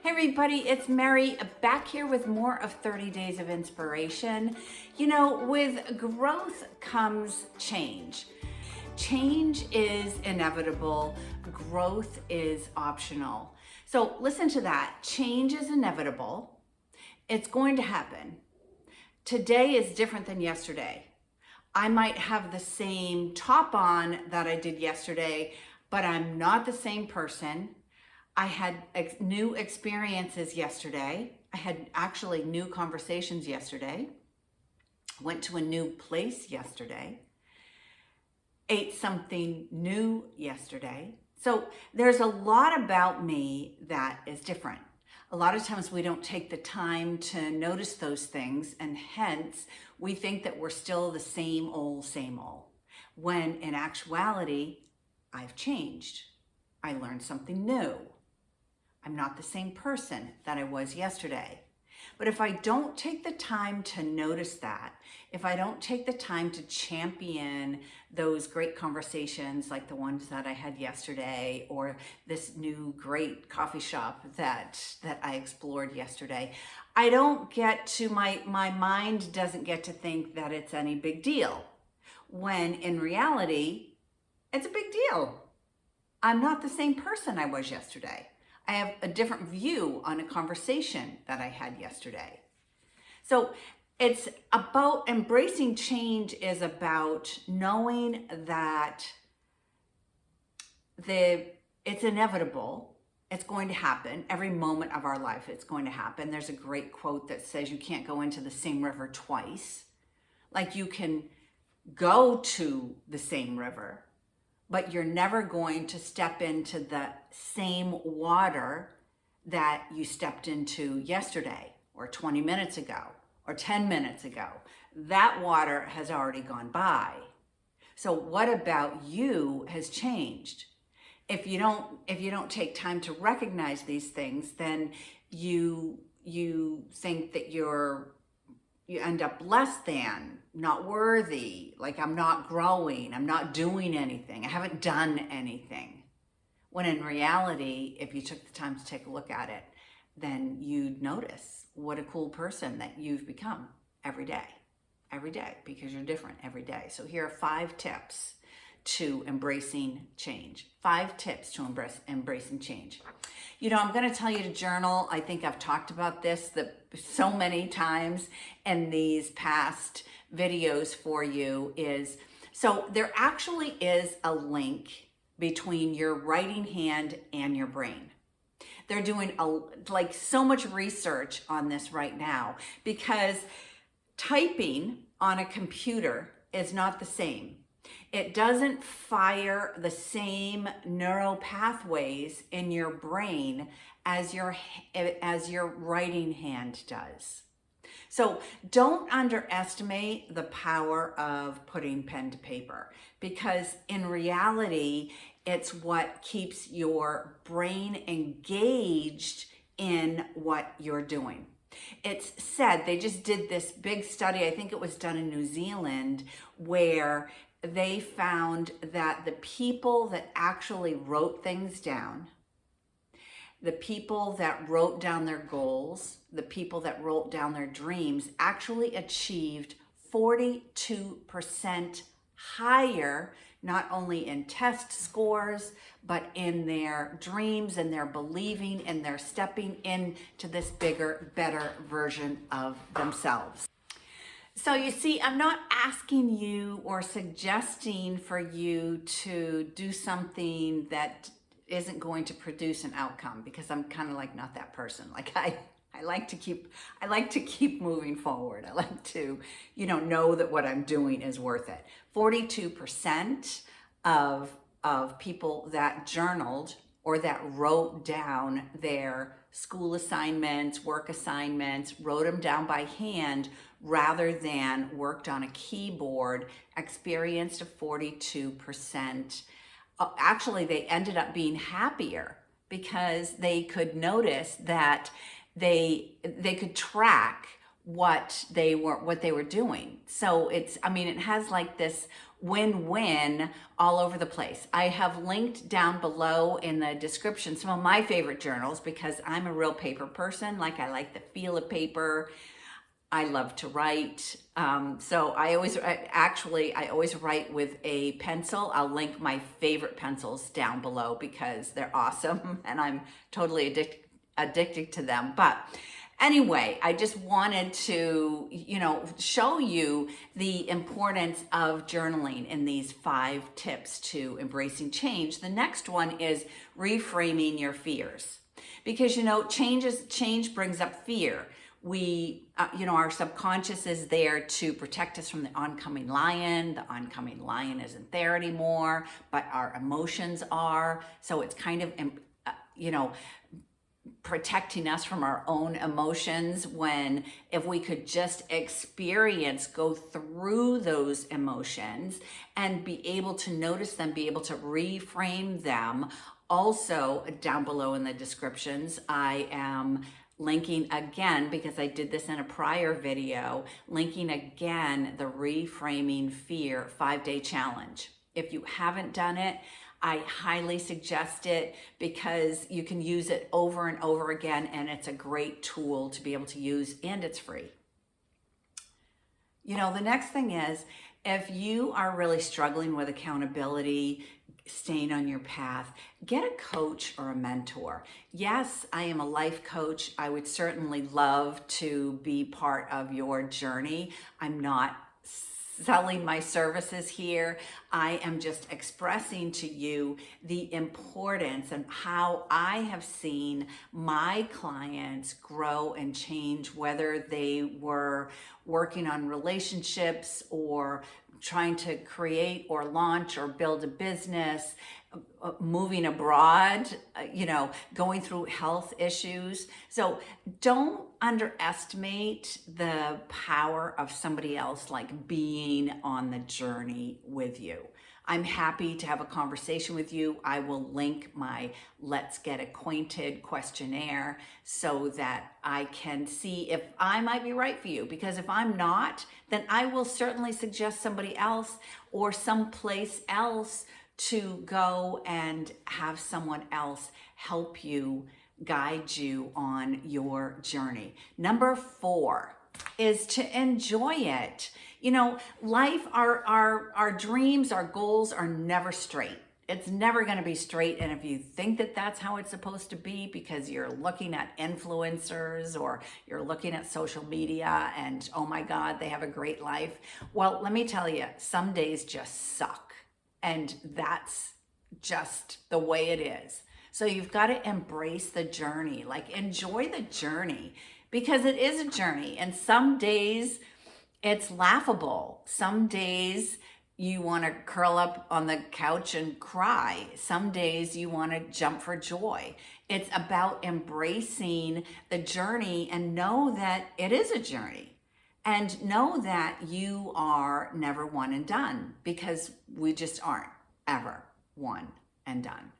Hey everybody, it's Mary back here with more of 30 Days of Inspiration. You know, with growth comes change. Change is inevitable, growth is optional. So listen to that. Change is inevitable. It's going to happen. Today is different than yesterday. I might have the same top on that I did yesterday, but I'm not the same person. I had new experiences yesterday. I had actually new conversations yesterday. Went to a new place yesterday. Ate something new yesterday. So there's a lot about me that is different. A lot of times we don't take the time to notice those things, and hence we think that we're still the same old, when in actuality, I've changed. I learned something new. I'm not the same person that I was yesterday. But if I don't take the time to notice that, if I don't take the time to champion those great conversations like the ones that I had yesterday, or this new great coffee shop that I explored yesterday, I don't get to, my mind doesn't get to think that it's any big deal, when in reality, it's a big deal. I'm not the same person I was yesterday. I have a different view on a conversation that I had yesterday. So it's about embracing change, is about knowing that it's inevitable. It's going to happen. Every moment of our life, it's going to happen. There's a great quote that says you can't go into the same river twice. Like, you can go to the same river, but you're never going to step into the same water that you stepped into yesterday, or 20 minutes ago, or 10 minutes ago. That water has already gone by. So what about you has changed? If you don't take time to recognize these things, then you think that you end up less than, not worthy, like I'm not growing, I'm not doing anything, I haven't done anything. When in reality, if you took the time to take a look at it, then you'd notice what a cool person that you've become every day, because you're different every day. So here are 5 tips to embracing change. 5 tips to embracing change. You know, I'm going to tell you to journal. I think I've talked about this so many times in these past videos for you. So there actually is a link between your writing hand and your brain. They're doing so much research on this right now, because typing on a computer is not the same. It doesn't fire the same neural pathways in your brain as your writing hand does. So don't underestimate the power of putting pen to paper, because in reality, it's what keeps your brain engaged in what you're doing. It's said, they just did this big study, I think it was done in New Zealand, where they found that the people that actually wrote things down, the people that wrote down their goals, the people that wrote down their dreams, actually achieved 42% higher, not only in test scores, but in their dreams and their believing and their stepping into this bigger, better version of themselves. So you see, I'm not asking you or suggesting for you to do something that isn't going to produce an outcome, because I'm kind of like not that person. Like I like to keep moving forward. I like to, know that what I'm doing is worth it. 42% of people that journaled or that wrote down their school assignments, work assignments, wrote them down by hand rather than worked on a keyboard, experienced a 42%. Actually, they ended up being happier, because they could notice that they could track what they were doing. So it's, I mean, it has like this win-win all over the place. I have linked down below in the description some of my favorite journals, because I'm a real paper person. Like, I like the feel of paper. I love to write. So I always write with a pencil. I'll link my favorite pencils down below because they're awesome and I'm totally addicted to them. But anyway, I just wanted to, show you the importance of journaling in these 5 tips to embracing change. The next one is reframing your fears, because, change brings up fear. We, our subconscious is there to protect us from the oncoming lion. The oncoming lion isn't there anymore, but our emotions are. So it's kind of, protecting us from our own emotions, when if we could just go through those emotions and be able to notice them, be able to reframe them. Also, down below in the descriptions, I am linking again, because I did this in a prior video, linking again the Reframing Fear 5-day challenge. If you haven't done it, I highly suggest it, because you can use it over and over again, and it's a great tool to be able to use, and it's free. The next thing is, if you are really struggling with accountability, staying on your path, get a coach or a mentor. Yes, I am a life coach. I would certainly love to be part of your journey. I'm not selling my services here. I am just expressing to you the importance and how I have seen my clients grow and change, whether they were working on relationships or trying to create or launch or build a business, moving abroad, going through health issues. So don't underestimate the power of somebody else, like being on the journey with you. I'm happy to have a conversation with you. I will link my Let's Get Acquainted questionnaire so that I can see if I might be right for you. Because if I'm not, then I will certainly suggest somebody else or someplace else to go and have someone else help you, guide you on your journey. Number 4 is to enjoy it. Life, our dreams, our goals are never straight. It's never going to be straight. And if you think that that's how it's supposed to be because you're looking at influencers or you're looking at social media and, oh my God, they have a great life. Well, let me tell you, some days just suck. And that's just the way it is. So you've got to embrace the journey, like enjoy the journey, because it is a journey. And some days it's laughable. Some days you want to curl up on the couch and cry. Some days you want to jump for joy. It's about embracing the journey and know that it is a journey. And know that you are never one and done, because we just aren't ever one and done.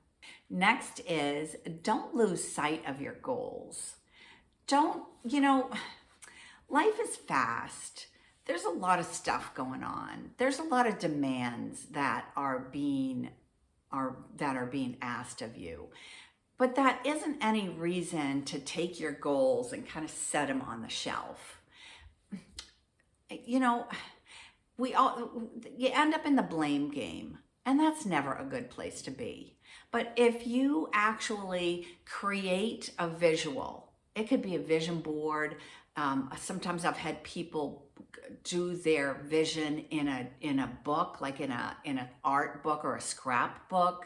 Next is, don't lose sight of your goals. Life is fast. There's a lot of stuff going on. There's a lot of demands that are being asked of you. But that isn't any reason to take your goals and kind of set them on the shelf. You end up in the blame game, and that's never a good place to be. But if you actually create a visual, it could be a vision board. Sometimes I've had people do their vision in a book, like in an art book or a scrapbook.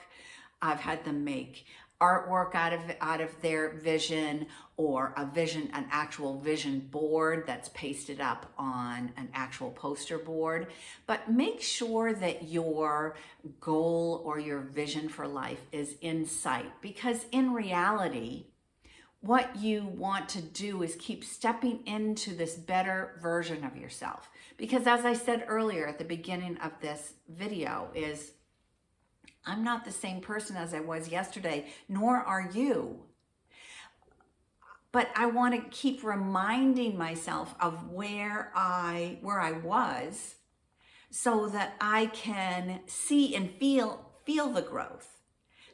I've had them make artwork out of their vision, or an actual vision board that's pasted up on an actual poster board. But make sure that your goal or your vision for life is in sight, because in reality, what you want to do is keep stepping into this better version of yourself. Because as I said earlier at the beginning of this video, I'm not the same person as I was yesterday, nor are you. but I want to keep reminding myself of where I was, so that I can see and feel the growth,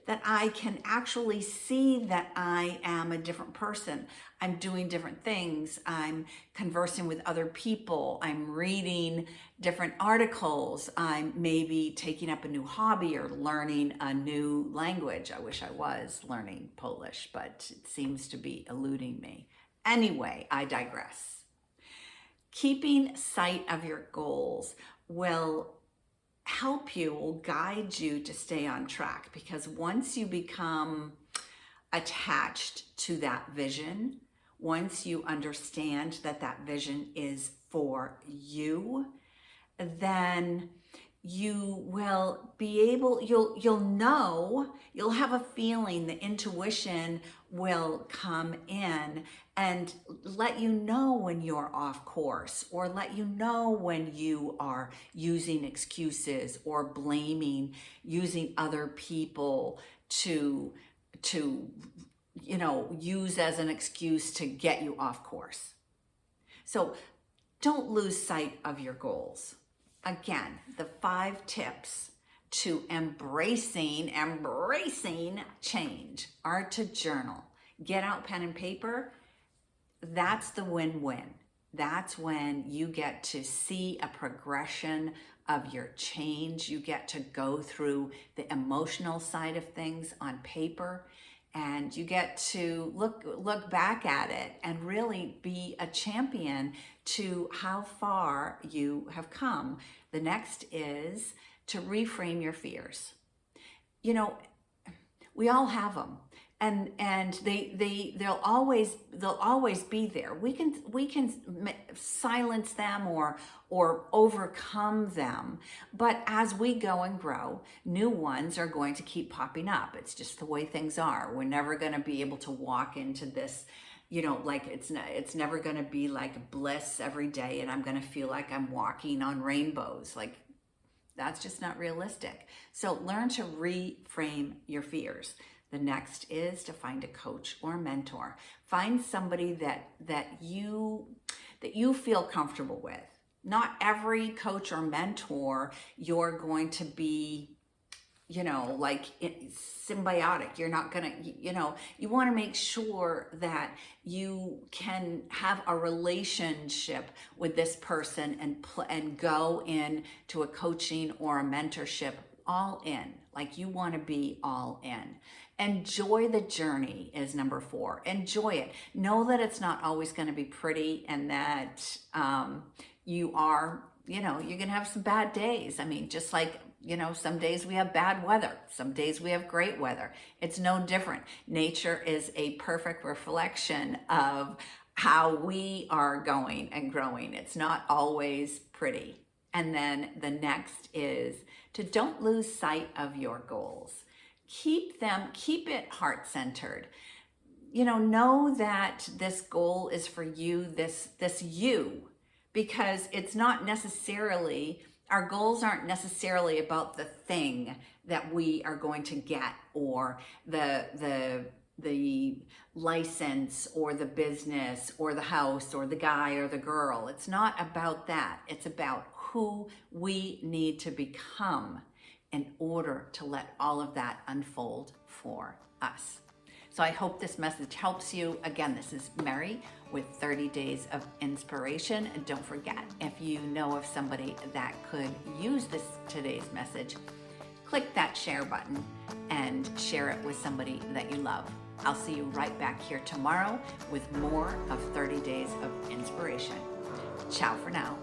that I can actually see that I am a different person. I'm doing different things. I'm conversing with other people. I'm reading different articles. I'm maybe taking up a new hobby or learning a new language. I wish I was learning Polish, but it seems to be eluding me. Anyway, I digress. Keeping sight of your goals will help you, will guide you to stay on track, because once you become attached to that vision, once you understand that that vision is for you, then you will be able, you'll know, you'll have a feeling, the intuition will come in and let you know when you're off course, or let you know when you are using excuses or blaming, using other people to use as an excuse to get you off course. So don't lose sight of your goals. Again, the 5 tips to embracing change are to journal. Get out pen and paper. That's the win-win. That's when you get to see a progression of your change. You get to go through the emotional side of things on paper, and you get to look back at it and really be a champion to how far you have come. The next is to reframe your fears. You know, we all have them, and they'll always be there. We can silence them or overcome them, but as we go and grow, new ones are going to keep popping up. It's just the way things are. We're never going to be able to walk into this, like it's never going to be like bliss every day and I'm going to feel like I'm walking on rainbows. Like, that's just not realistic. So learn to reframe your fears. The next is to find a coach or a mentor. Find somebody that you feel comfortable with. Not every coach or mentor you're going to be, like symbiotic. You're not gonna, you want to make sure that you can have a relationship with this person and go in to a coaching or a mentorship all in. Like, you want to be all in. Enjoy the journey is number 4. Enjoy it. Know that it's not always going to be pretty, and that you are, you're going to have some bad days. I mean, just like, some days we have bad weather. Some days we have great weather. It's no different. Nature is a perfect reflection of how we are going and growing. It's not always pretty. And then the next is to don't lose sight of your goals. Keep it heart-centered. Know that this goal is for you, this you, because it's not necessarily, our goals aren't necessarily about the thing that we are going to get, or the license or the business or the house or the guy or the girl. It's not about that. It's about who we need to become in order to let all of that unfold for us. So I hope this message helps you. Again, this is Mary with 30 Days of Inspiration. And don't forget, if you know of somebody that could use today's message, click that share button and share it with somebody that you love. I'll see you right back here tomorrow with more of 30 Days of Inspiration. Ciao for now.